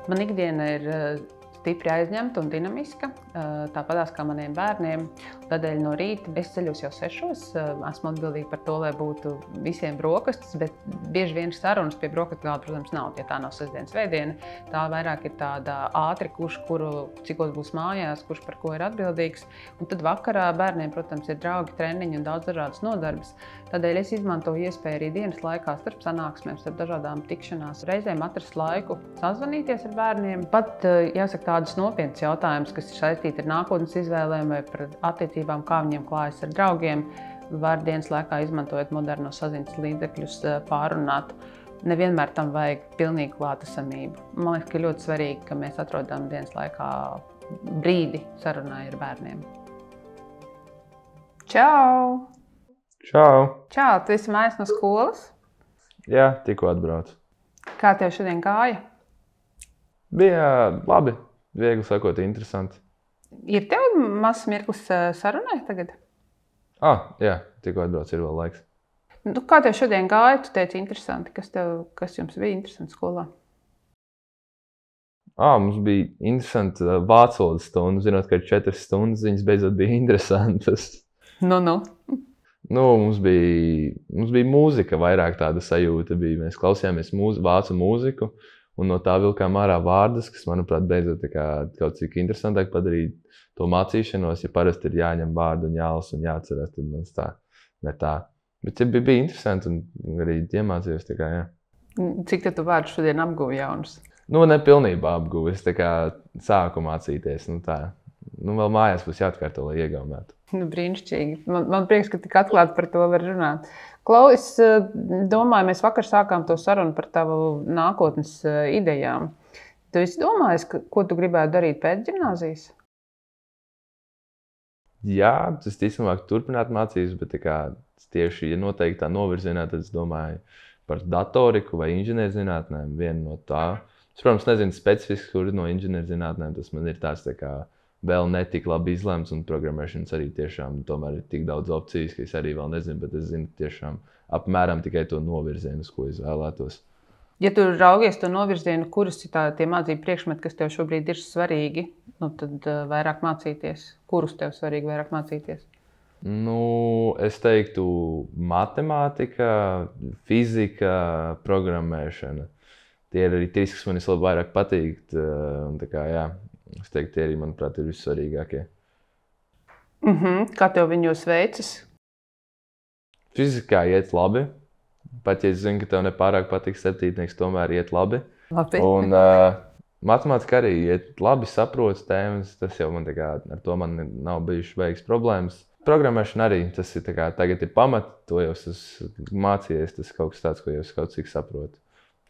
Man ikdiena ir stipri aizņemta un dinamiska, tāpatās kā maniem bērniem. Tādēļ no rīta es ceļos jau 6. Esmu atbildīga par to, lai būtu visiem brokastis, bet bieži vien sarunas pie brokastu galda, protams, nav. Ja tā nav sestdienas vētdiena, tā vairāk ir tāda ātri, cikos būs mājās, kurš par ko ir atbildīgs. Un tad vakarā bērniem, protams, ir draugi, treniņi un daudz dažādas nodarbes. Tādēļ es izmantoju iespēju arī dienas laikā starp sanāksmēm, starp dažādām tikšanās reizēm atrast laiku sazvanīties ar bērniem. Pat, jāsaka, tādas nopietnas jautājumas, kas ir saistīti ar nākotnes izvēlēm vai par attiecībām, kā viņiem klājas ar draugiem, var dienas laikā izmantojot modernos saziņas līdzekļus pārunāt. Nevienmēr tam vajag pilnīgu klātesamību. Man liekas, ka ļoti svarīgi, ka mēs atrodam dienas laikā brīdi sarunai ar bērniem. Čau! Čau! Čau! Tu esi mājās no skolas? Jā, tikko atbraucu. Kā tev šodien gāja? Bija labi, viegli sakot, interesanti. Ir tev mazs mirklis sarunai tagad? Jā, tikko atbraucu, ir vēl laiks. Kā tev šodien gāja? Tu teici interesanti. Kas jums bija interesanti skolā? Mums bija interesanti vācu valodas stunda. Zinot, ka ir 4 stundas, viņas beidzot bija interesantas. Mums bija mūzika, vairāk tāda sajūta bija. Mēs klausījāmies vācu mūziku, un no tā vilkām ārā vārdus, kas, manuprāt, beidzot kaut cik interesantāk padarīt to mācīšanos. Ja parasti ir jāņem vārdu un jālasa un jāatcerās, tad man tā ne tā. Bet bija interesanti un arī iemācījos. Jā. Cik tu vārdu šodien apguvi jaunus? Ne pilnībā apguvi. Es sāku mācīties. Vēl mājās būs jāatkārto, lai iegaumētu. Brīnišķīgi. Man prieks, ka tik atklāti par to var runāt. Klau, es domāju, mēs vakar sākām to sarunu par tavu nākotnes idejām. Tu esi domājis, ko tu gribētu darīt pēc ģimnāzijas? Jā, es ticamāk turpināt mācības, bet tieši, ja noteikti tā novirzienā, tad es domāju par datoriku vai inženierzinātnēm, vienu no tā. Es, protams, nezinu specifiski, kur no inženierzinātnēm, tas man ir tāds vēl netik labi izlemts, un programmēšanas arī tiešām tomēr ir tik daudz opcijas, ka es arī vēl nezinu, bet es zinu tiešām apmēram tikai to novirzienu, ko es vēlētos. Ja tu raugies to novirzienu, kuras ir tie mācību priekšmeti, kas tev šobrīd ir svarīgi, tad vairāk mācīties? Kurus tev svarīgi vairāk mācīties? Es teiktu matemātika, fizika, programmēšana. Tie ir arī 3, kas man vairāk patīk. Es teiktu, tie arī, manuprāt, ir vissvarīgākie. Kā tev viņos veicas? Fizikā iet labi. Pat ja es zinu, ka tev nepārāk patīk 7, tomēr iet labi. Un matemātika arī iet labi, saprotu tēmas. Tas jau man ar to man nav bijušas beigas problēmas. Programmēšana arī, tas ir tagad ir pamats, to jau esmu mācījies, tas kaut kas tāds, ko jau es kaut cik saprotu.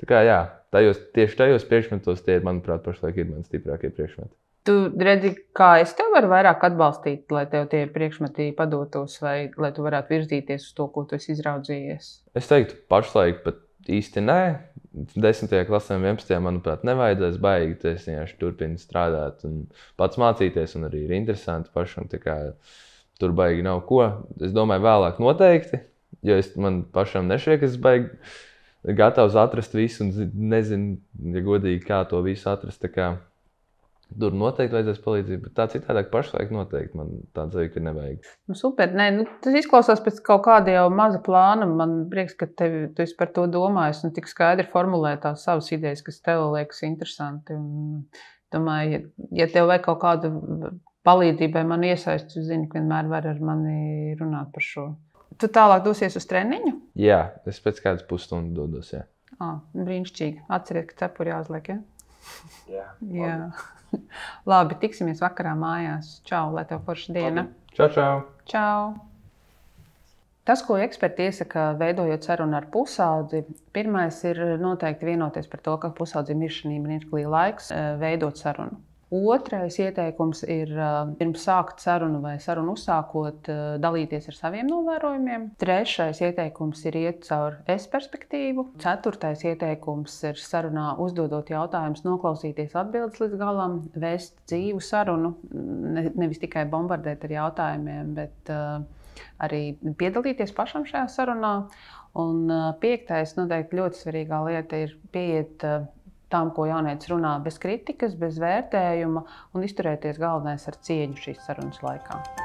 Tieši tajos priekšmetos tie, manuprāt, pašlaik ir mani stiprākie priekšmeti. Tu redzi, kā es tev varu vairāk atbalstīt, lai tev tie priekšmeti padotos, vai lai tu varētu virzīties uz to, ko tu esi izraudzījies? Es teiktu, pašlaik pat īsti nē. 10. klasē un 11. manuprāt, nevajadzēs baigi. Es vienkārši turpinu strādāt un pats mācīties, un arī ir interesanti pašam. Tur baigi nav ko. Es domāju, vēlāk noteikti, jo man pašam nešķiet, ka es baigi gatavs atrast visu un nezinu, ja godīgi, kā to visu atrast. Tur noteikti vajadzēs palīdzību, bet tā citādāk pašlaik noteikti man tāds vajag, ka nevajag. Super. Tas izklausās pēc kaut kāda jau maza plāna. Man prieks, ka tu esi par to domājis un tik skaidri formulē tās savas idejas, kas tev liekas interesanti. Un, domāju, ja tev vajag kaut kādu palīdzību vai man iesaist, tu zini, ka vienmēr var ar mani runāt par šo. Tu tālāk dosies uz treniņu? Jā, es pēc kādas pusstundas dodos, jā. Brīnišķīgi. Atceriet, ka cepuri jāuzliek, ja? Jā. Labi, tiksimies vakarā mājās. Čau, lai tev forša diena. Čau. Čau. Tas, ko eksperti iesaka, veidojot sarunu ar pusaudzi, pirmais ir noteikti vienoties par to, ka pusaudzim ir šī mirklī laiks veidot sarunu. Otrais ieteikums ir pirms sākt sarunu vai sarunu uzsākot dalīties ar saviem novērojumiem. Trešais ieteikums ir iet caur es perspektīvu. Ceturtais ieteikums ir sarunā uzdodot jautājumus, noklausīties atbildes līdz galam, vēst dzīvu sarunu, nevis tikai bombardēt ar jautājumiem, bet arī piedalīties pašam šajā sarunā. Un piektais, noteikti ļoti svarīgā lieta ir pieiet tām, ko jaunietis runā, bez kritikas, bez vērtējuma un izturēties galvenais ar cieņu šīs sarunas laikā.